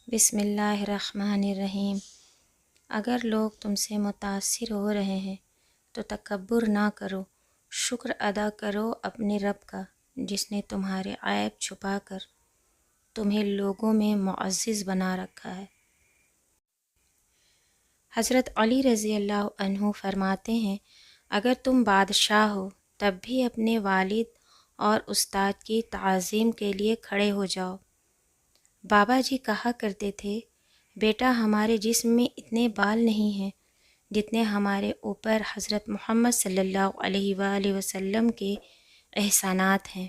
بسم اللہ الرحمن الرحیم۔ اگر لوگ تم سے متاثر ہو رہے ہیں تو تکبر نہ کرو، شکر ادا کرو اپنے رب کا جس نے تمہارے عیب چھپا کر تمہیں لوگوں میں معزز بنا رکھا ہے۔ حضرت علی رضی اللہ عنہ فرماتے ہیں، اگر تم بادشاہ ہو تب بھی اپنے والد اور استاد کی تعظیم کے لیے کھڑے ہو جاؤ۔ بابا جی کہا کرتے تھے، بیٹا ہمارے جسم میں اتنے بال نہیں ہیں جتنے ہمارے اوپر حضرت محمد صلی اللہ علیہ وآلہ وسلم کے احسانات ہیں۔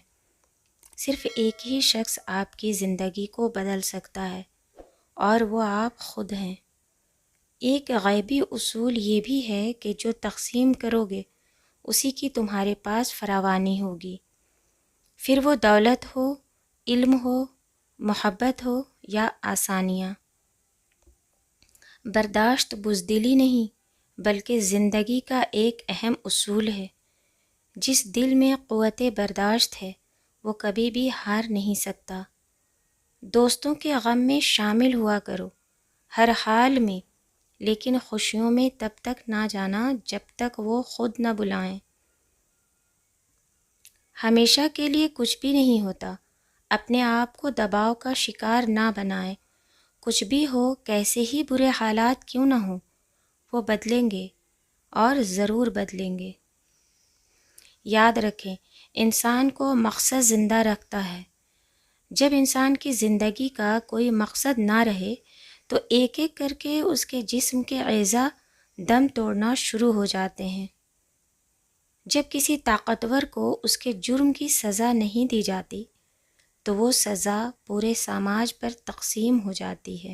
صرف ایک ہی شخص آپ کی زندگی کو بدل سکتا ہے اور وہ آپ خود ہیں۔ ایک غیبی اصول یہ بھی ہے کہ جو تقسیم کرو گے اسی کی تمہارے پاس فراوانی ہوگی، پھر وہ دولت ہو، علم ہو، محبت ہو یا آسانیاں۔ برداشت بزدلی نہیں بلکہ زندگی کا ایک اہم اصول ہے۔ جس دل میں قوت برداشت ہے وہ کبھی بھی ہار نہیں سکتا۔ دوستوں کے غم میں شامل ہوا کرو ہر حال میں، لیکن خوشیوں میں تب تک نہ جانا جب تک وہ خود نہ بلائیں۔ ہمیشہ کے لیے کچھ بھی نہیں ہوتا، اپنے آپ کو دباؤ کا شکار نہ بنائیں۔ کچھ بھی ہو، کیسے ہی برے حالات کیوں نہ ہوں، وہ بدلیں گے اور ضرور بدلیں گے۔ یاد رکھیں، انسان کو مقصد زندہ رکھتا ہے۔ جب انسان کی زندگی کا کوئی مقصد نہ رہے تو ایک ایک کر کے اس کے جسم کے اعضاء دم توڑنا شروع ہو جاتے ہیں۔ جب کسی طاقتور کو اس کے جرم کی سزا نہیں دی جاتی تو وہ سزا پورے سماج پر تقسیم ہو جاتی ہے۔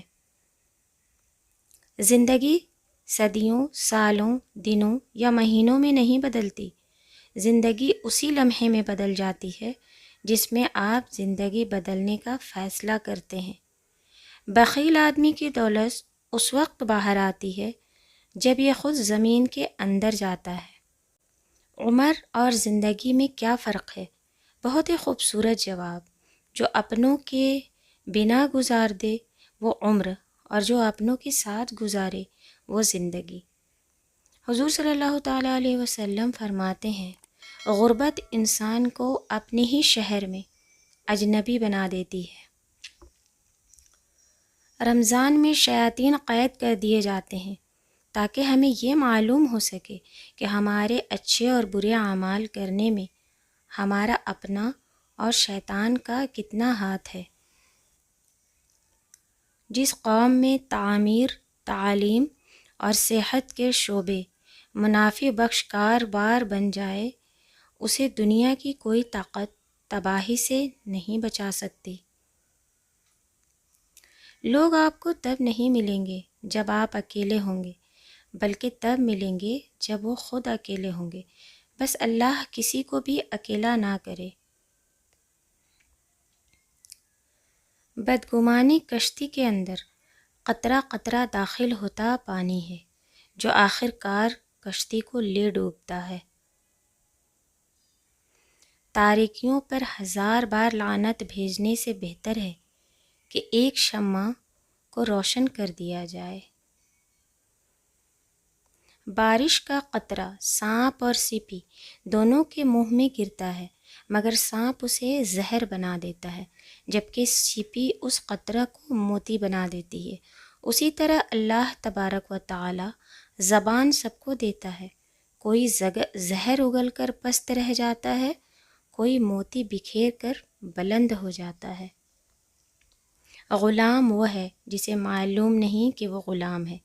زندگی صدیوں، سالوں، دنوں یا مہینوں میں نہیں بدلتی، زندگی اسی لمحے میں بدل جاتی ہے جس میں آپ زندگی بدلنے کا فیصلہ کرتے ہیں۔ بخیل آدمی کی دولت اس وقت باہر آتی ہے جب یہ خود زمین کے اندر جاتا ہے۔ عمر اور زندگی میں کیا فرق ہے؟ بہت ہی خوبصورت جواب۔ جو اپنوں کے بنا گزار دے وہ عمر، اور جو اپنوں کے ساتھ گزارے وہ زندگی۔ حضور صلی اللہ تعالیٰ علیہ وسلم فرماتے ہیں، غربت انسان کو اپنے ہی شہر میں اجنبی بنا دیتی ہے۔ رمضان میں شیاطین قید کر دیے جاتے ہیں تاکہ ہمیں یہ معلوم ہو سکے کہ ہمارے اچھے اور برے اعمال کرنے میں ہمارا اپنا اور شیطان کا کتنا ہاتھ ہے۔ جس قوم میں تعمیر، تعلیم اور صحت کے شعبے منافع بخش کاروبار بن جائے، اسے دنیا کی کوئی طاقت تباہی سے نہیں بچا سکتی۔ لوگ آپ کو تب نہیں ملیں گے جب آپ اکیلے ہوں گے، بلکہ تب ملیں گے جب وہ خود اکیلے ہوں گے۔ بس اللہ کسی کو بھی اکیلا نہ کرے۔ بدگمانی کشتی کے اندر قطرہ قطرہ داخل ہوتا پانی ہے جو آخر کار کشتی کو لے ڈوبتا ہے۔ تاریکیوں پر 1000 بار لعنت بھیجنے سے بہتر ہے کہ ایک شمع کو روشن کر دیا جائے۔ بارش کا قطرہ سانپ اور سیپی دونوں کے منہ میں گرتا ہے، مگر سانپ اسے زہر بنا دیتا ہے جبکہ سیپی اس قطرہ کو موتی بنا دیتی ہے۔ اسی طرح اللہ تبارک و تعالی زبان سب کو دیتا ہے، کوئی زہر اگل کر پست رہ جاتا ہے، کوئی موتی بکھیر کر بلند ہو جاتا ہے۔ غلام وہ ہے جسے معلوم نہیں کہ وہ غلام ہے،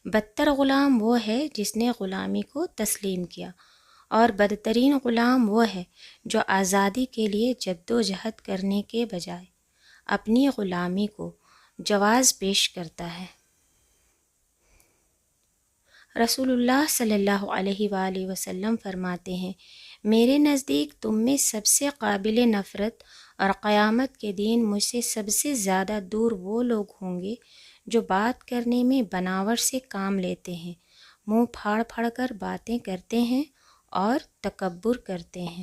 بدتر غلام وہ ہے جس نے غلامی کو تسلیم کیا، اور بدترین غلام وہ ہے جو آزادی کے لیے جد و جہد کرنے کے بجائے اپنی غلامی کو جواز پیش کرتا ہے۔ رسول اللہ صلی اللہ علیہ وآلہ وسلم فرماتے ہیں، میرے نزدیک تم میں سب سے قابل نفرت اور قیامت کے دن مجھ سے سب سے زیادہ دور وہ لوگ ہوں گے جو بات کرنے میں بناوٹ سے کام لیتے ہیں، منہ پھاڑ پھاڑ کر باتیں کرتے ہیں اور تکبر کرتے ہیں۔